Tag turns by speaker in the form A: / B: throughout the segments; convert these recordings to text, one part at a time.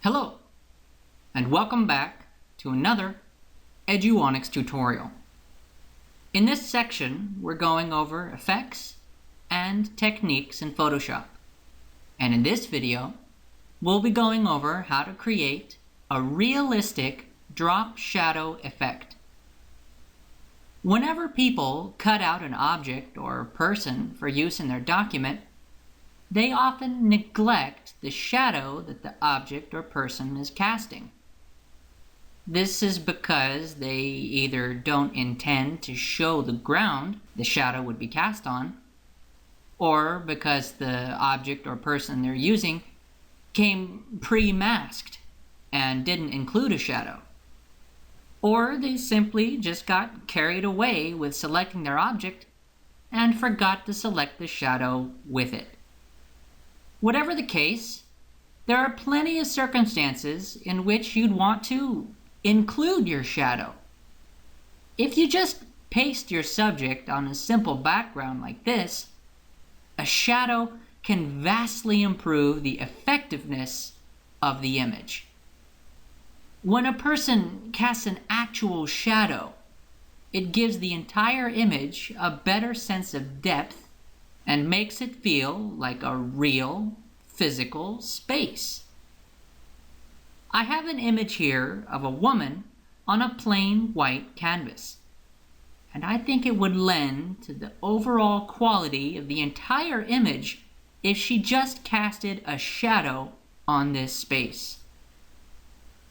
A: Hello, and welcome back to another Eduonics tutorial. In this section, we're going over effects and techniques in Photoshop. And in this video, we'll be going over how to create a realistic drop shadow effect. Whenever people cut out an object or person for use in their document, they often neglect the shadow that the object or person is casting. This is because they either don't intend to show the ground the shadow would be cast on, or because the object or person they're using came pre-masked and didn't include a shadow. Or they simply just got carried away with selecting their object and forgot to select the shadow with it. Whatever the case, there are plenty of circumstances in which you'd want to include your shadow. If you just paste your subject on a simple background like this, a shadow can vastly improve the effectiveness of the image. When a person casts an actual shadow, it gives the entire image a better sense of depth and makes it feel like a real, physical space. I have an image here of a woman on a plain white canvas, and I think it would lend to the overall quality of the entire image if she just casted a shadow on this space.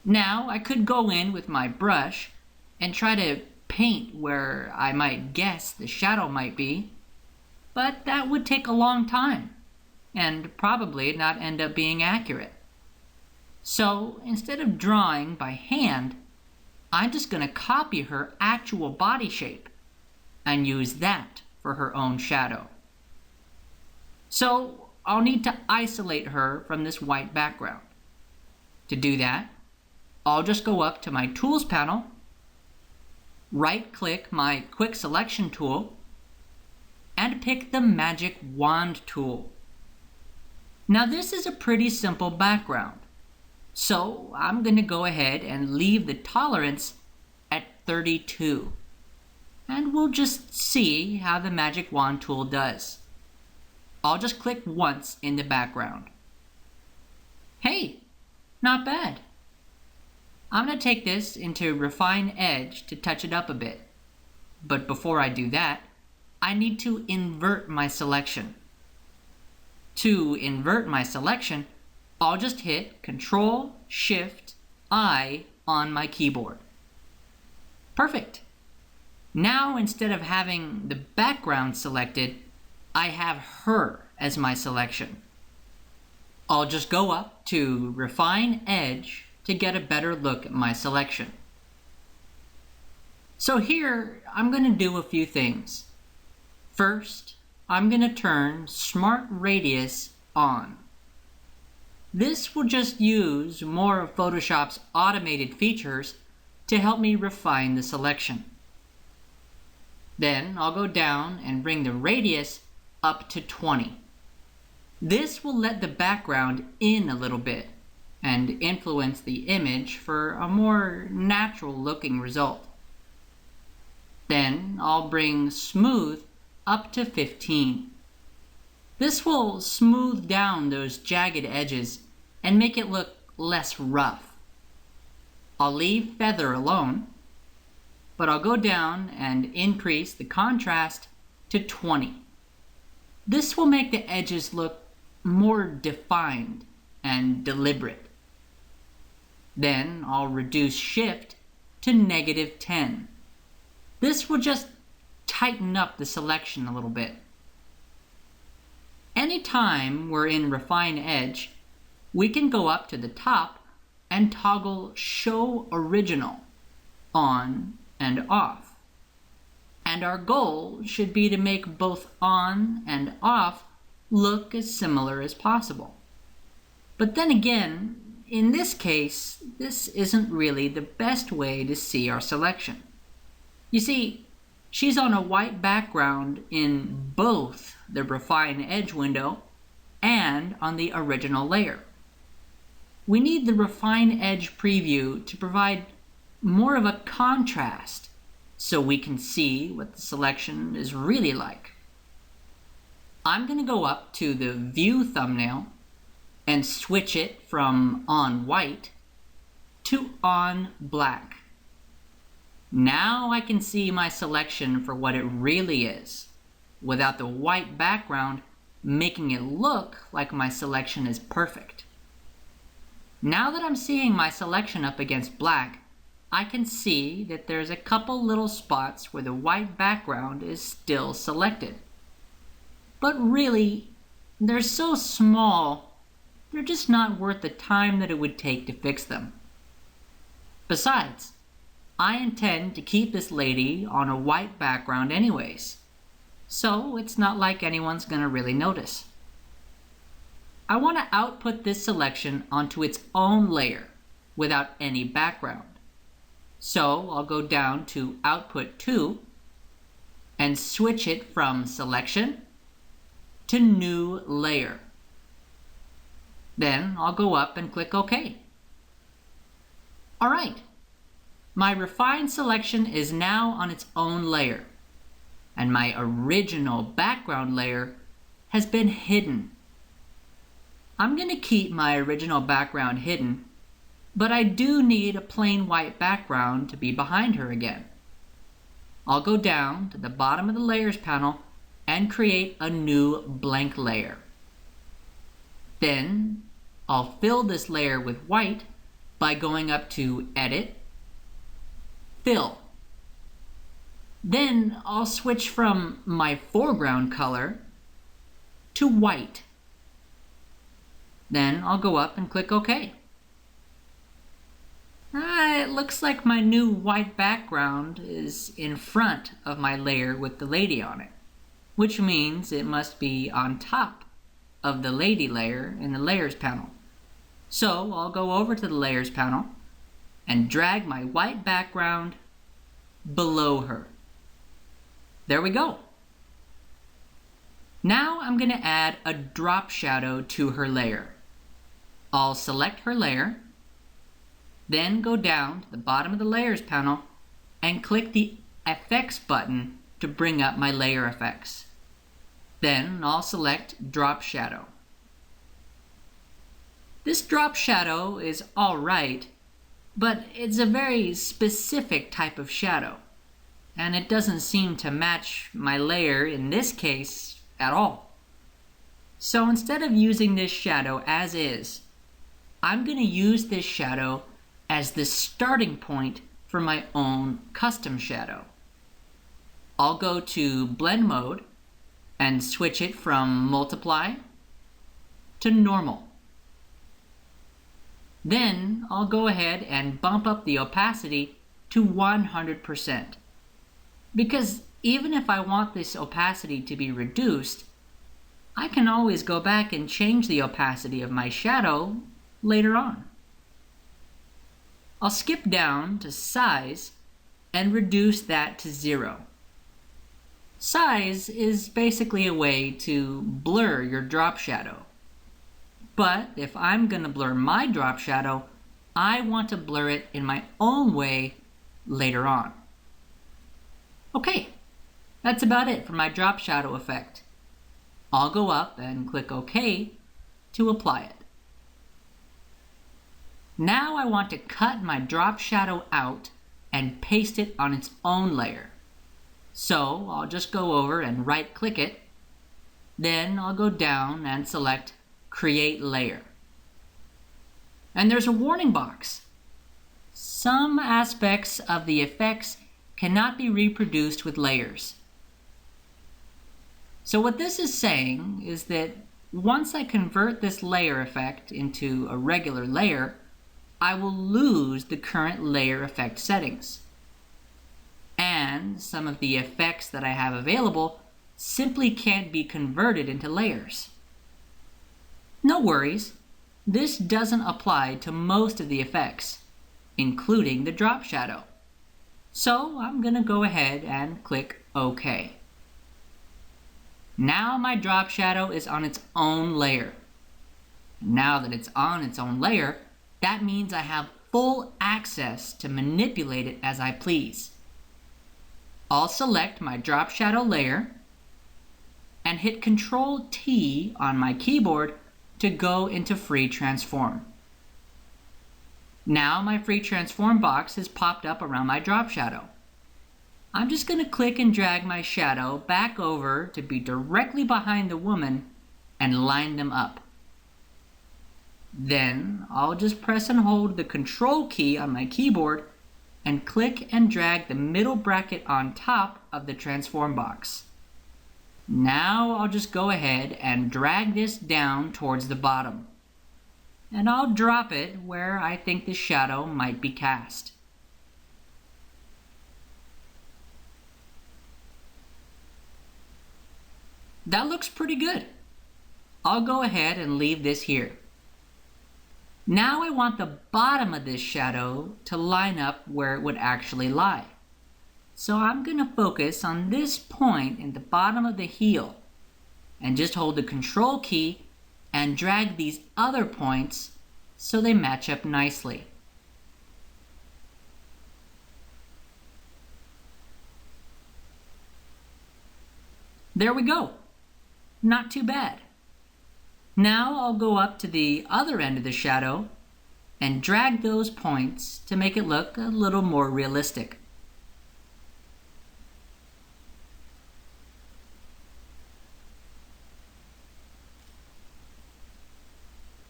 A: Now, I could go in with my brush and try to paint where I might guess the shadow might be, but that would take a long time and probably not end up being accurate. So instead of drawing by hand, I'm just going to copy her actual body shape and use that for her own shadow. So I'll need to isolate her from this white background. To do that, I'll just go up to my Tools panel, right-click my Quick Selection tool, and pick the Magic Wand tool. Now this is a pretty simple background, so I'm going to go ahead and leave the tolerance at 32. And we'll just see how the Magic Wand tool does. I'll just click once in the background. Hey, not bad. I'm going to take this into Refine Edge to touch it up a bit. But before I do that, I need to invert my selection. To invert my selection, I'll just hit Ctrl-Shift-I on my keyboard. Perfect. Now instead of having the background selected, I have her as my selection. I'll just go up to Refine Edge to get a better look at my selection. So here, I'm going to do a few things. First, I'm going to turn Smart Radius on. This will just use more of Photoshop's automated features to help me refine the selection. Then I'll go down and bring the radius up to 20. This will let the background in a little bit and influence the image for a more natural looking result. Then I'll bring Smooth up to 15. This will smooth down those jagged edges and make it look less rough. I'll leave Feather alone, but I'll go down and increase the contrast to 20. This will make the edges look more defined and deliberate. Then I'll reduce Shift to -10. This will just tighten up the selection a little bit. Anytime we're in Refine Edge, we can go up to the top and toggle Show Original on and off. And our goal should be to make both on and off look as similar as possible. But then again, in this case, this isn't really the best way to see our selection. You see, she's on a white background in both the Refine Edge window and on the original layer. we need the Refine Edge preview to provide more of a contrast so we can see what the selection is really like. I'm going to go up to the View thumbnail and switch it from on white to on black. Now I can see my selection for what it really is, without the white background making it look like my selection is perfect. Now that I'm seeing my selection up against black, I can see that there's a couple little spots where the white background is still selected. But really, they're so small, they're just not worth the time that it would take to fix them. Besides, I intend to keep this lady on a white background anyways, so it's not like anyone's going to really notice. I want to output this selection onto its own layer without any background. So I'll go down to Output To and switch it from Selection to New Layer. Then I'll go up and click OK. Alright, my refined selection is now on its own layer, and my original background layer has been hidden. I'm going to keep my original background hidden, but I do need a plain white background to be behind her again. I'll go down to the bottom of the Layers panel and create a new blank layer. Then I'll fill this layer with white by going up to Edit, Fill. Then I'll switch from my foreground color to white. Then I'll go up and click OK. It looks like my new white background is in front of my layer with the lady on it, which means it must be on top of the lady layer in the Layers panel. So I'll go over to the Layers panel and drag my white background below her. There we go. Now I'm going to add a drop shadow to her layer. I'll select her layer, then go down to the bottom of the Layers panel and click the Effects button to bring up my layer effects. Then I'll select Drop Shadow. This drop shadow is alright, but it's a very specific type of shadow, and it doesn't seem to match my layer in this case at all. So instead of using this shadow as is, I'm going to use this shadow as the starting point for my own custom shadow. I'll go to Blend Mode and switch it from Multiply to Normal. Then I'll go ahead and bump up the opacity to 100%. Because even if I want this opacity to be reduced, I can always go back and change the opacity of my shadow later on. I'll skip down to Size and reduce that to 0. Size is basically a way to blur your drop shadow. But if I'm going to blur my drop shadow, I want to blur it in my own way later on. Okay, that's about it for my drop shadow effect. I'll go up and click OK to apply it. Now I want to cut my drop shadow out and paste it on its own layer. So I'll just go over and right click it. Then I'll go down and select Create Layer. And there's a warning box. Some aspects of the effects cannot be reproduced with layers. So what this is saying is that once I convert this layer effect into a regular layer, I will lose the current layer effect settings. And some of the effects that I have available simply can't be converted into layers. No worries, this doesn't apply to most of the effects, including the drop shadow. So I'm going to go ahead and click OK. Now my drop shadow is on its own layer. Now that it's on its own layer, That means I have full access to manipulate it as I please. I'll select my drop shadow layer and hit Control T on my keyboard to go into Free Transform. Now my Free Transform box has popped up around my drop shadow. I'm just going to click and drag my shadow back over to be directly behind the woman and line them up. Then I'll just press and hold the Control key on my keyboard and click and drag the middle bracket on top of the transform box. Now I'll just go ahead and drag this down towards the bottom. And I'll drop it where I think the shadow might be cast. That looks pretty good. I'll go ahead and leave this here. Now I want the bottom of this shadow to line up where it would actually lie. So I'm going to focus on this point in the bottom of the heel and just hold the Control key and drag these other points so they match up nicely. There we go. Not too bad. Now I'll go up to the other end of the shadow and drag those points to make it look a little more realistic.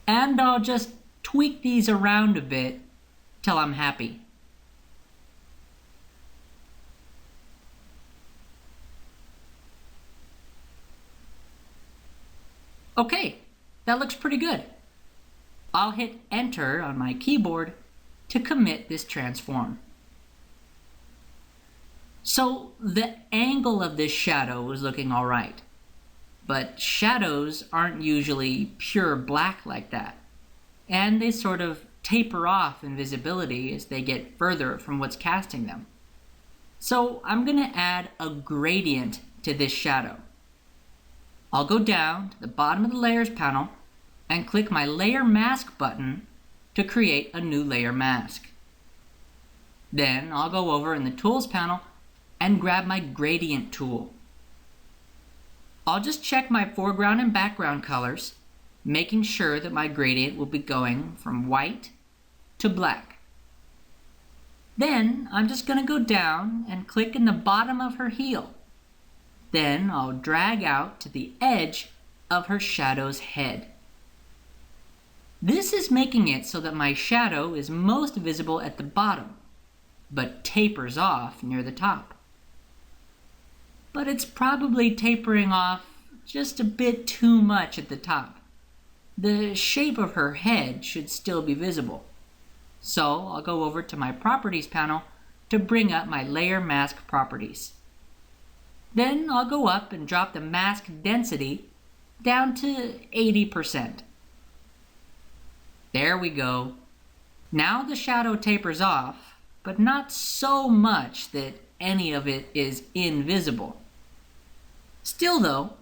A: And I'll just tweak these around a bit till I'm happy. Okay, that looks pretty good. I'll hit Enter on my keyboard to commit this transform. So the angle of this shadow is looking all right, but shadows aren't usually pure black like that, and they sort of taper off in visibility as they get further from what's casting them. So I'm going to add a gradient to this shadow. I'll go down to the bottom of the Layers panel and click my Layer Mask button to create a new layer mask. Then I'll go over in the Tools panel and grab my Gradient tool. I'll just check my foreground and background colors, making sure that my gradient will be going from white to black. Then I'm just going to go down and click in the bottom of her heel. Then I'll drag out to the edge of her shadow's head. This is making it so that my shadow is most visible at the bottom, but tapers off near the top. But it's probably tapering off just a bit too much at the top. The shape of her head should still be visible. So I'll go over to my Properties panel to bring up my Layer Mask properties. Then I'll go up and drop the mask density down to 80%. There we go. Now the shadow tapers off, but not so much that any of it is invisible. Still though,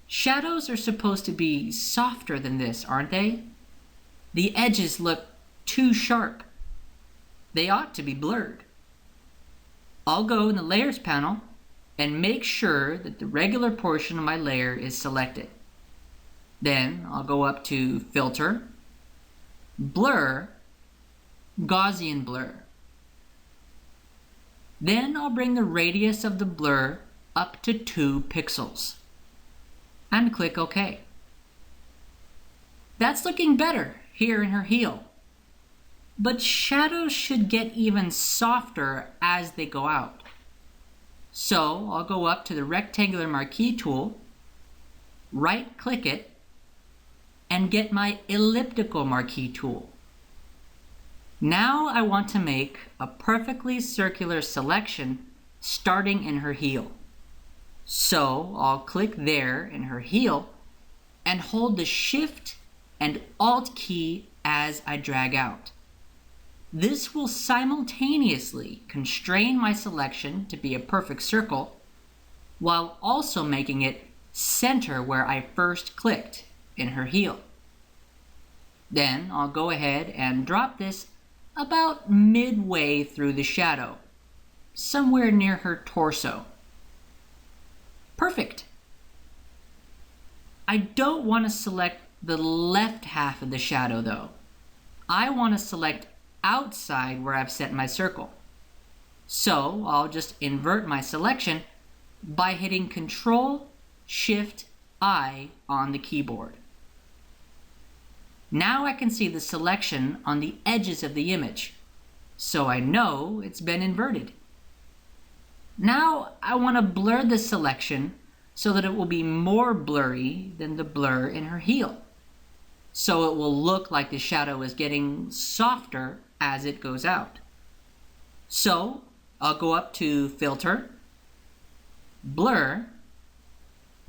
A: shadows are supposed to be softer than this, aren't they? The edges look too sharp. They ought to be blurred. I'll go in the Layers panel and make sure that the regular portion of my layer is selected. Then I'll go up to Filter, Blur, Gaussian Blur. Then I'll bring the radius of the blur up to 2 pixels and click OK. That's looking better here in her heel, but shadows should get even softer as they go out. So I'll go up to the rectangular marquee tool, right click it, and get my elliptical marquee tool. Now I want to make a perfectly circular selection starting in her heel. So I'll click there in her heel and hold the Shift and Alt key as I drag out. This will simultaneously constrain my selection to be a perfect circle, while also making it center where I first clicked in her heel. Then I'll go ahead and drop this about midway through the shadow, somewhere near her torso. Perfect. I don't want to select the left half of the shadow though. I want to select outside where I've set my circle. So I'll just invert my selection by hitting Control-Shift-I on the keyboard. Now I can see the selection on the edges of the image, so I know it's been inverted. Now I want to blur the selection so that it will be more blurry than the blur in her heel. So it will look like the shadow is getting softer as it goes out. So I'll go up to Filter, Blur,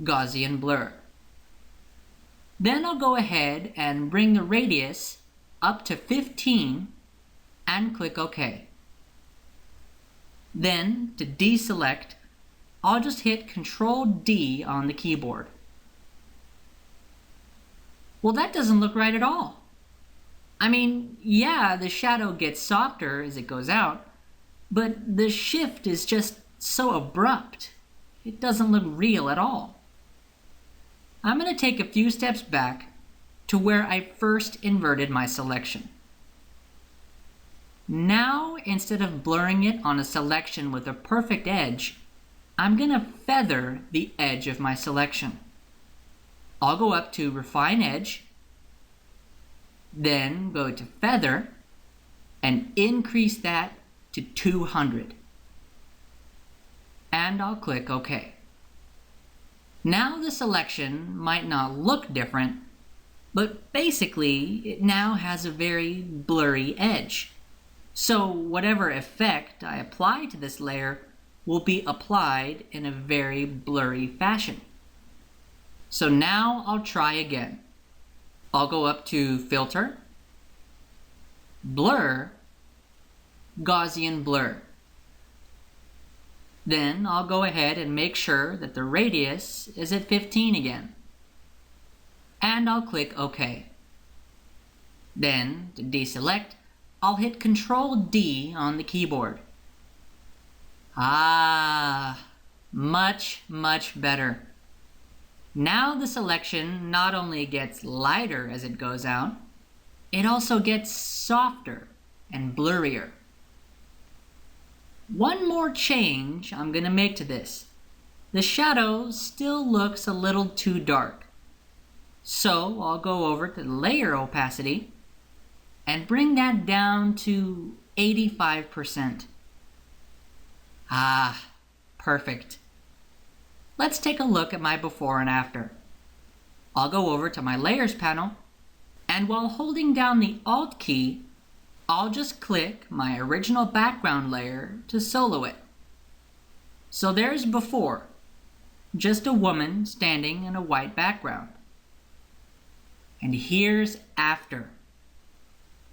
A: Gaussian Blur. Then I'll go ahead and bring the radius up to 15 and click OK. Then to deselect, I'll just hit Control-D on the keyboard. Well, that doesn't look right at all. I mean, yeah, the shadow gets softer as it goes out, but the shift is just so abrupt. It doesn't look real at all. I'm going to take a few steps back to where I first inverted my selection. Now, instead of blurring it on a selection with a perfect edge, I'm going to feather the edge of my selection. I'll go up to Refine Edge, then go to Feather, and increase that to 200. And I'll click OK. Now the selection might not look different, but basically it now has a very blurry edge. So whatever effect I apply to this layer will be applied in a very blurry fashion. So now I'll try again. I'll go up to Filter, Blur, Gaussian Blur. Then I'll go ahead and make sure that the radius is at 15 again. And I'll click OK. Then, to deselect, I'll hit Control-D on the keyboard. Ah, much, much better. Now the selection not only gets lighter as it goes out, it also gets softer and blurrier. One more change I'm going to make to this. The shadow still looks a little too dark. So I'll go over to the layer opacity and bring that down to 85%. Ah, perfect. Let's take a look at my before and after. I'll go over to my Layers panel, and while holding down the Alt key, I'll just click my original background layer to solo it. So there's before, just a woman standing in a white background. And here's after.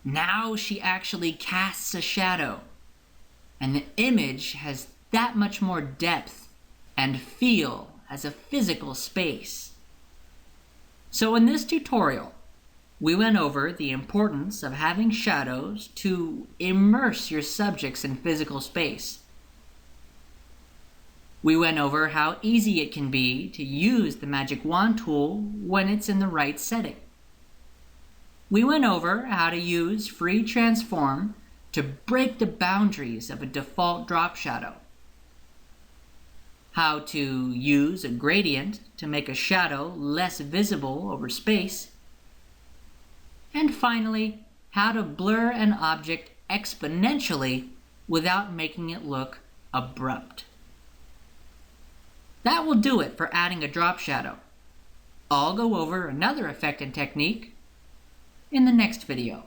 A: Now she actually casts a shadow, and the image has that much more depth and feel as a physical space. So in this tutorial, we went over the importance of having shadows to immerse your subjects in physical space. We went over how easy it can be to use the Magic Wand tool when it's in the right setting. We went over how to use Free Transform to break the boundaries of a default drop shadow, how to use a gradient to make a shadow less visible over space, and finally, how to blur an object exponentially without making it look abrupt. That will do it for adding a drop shadow. I'll go over another effect and technique in the next video.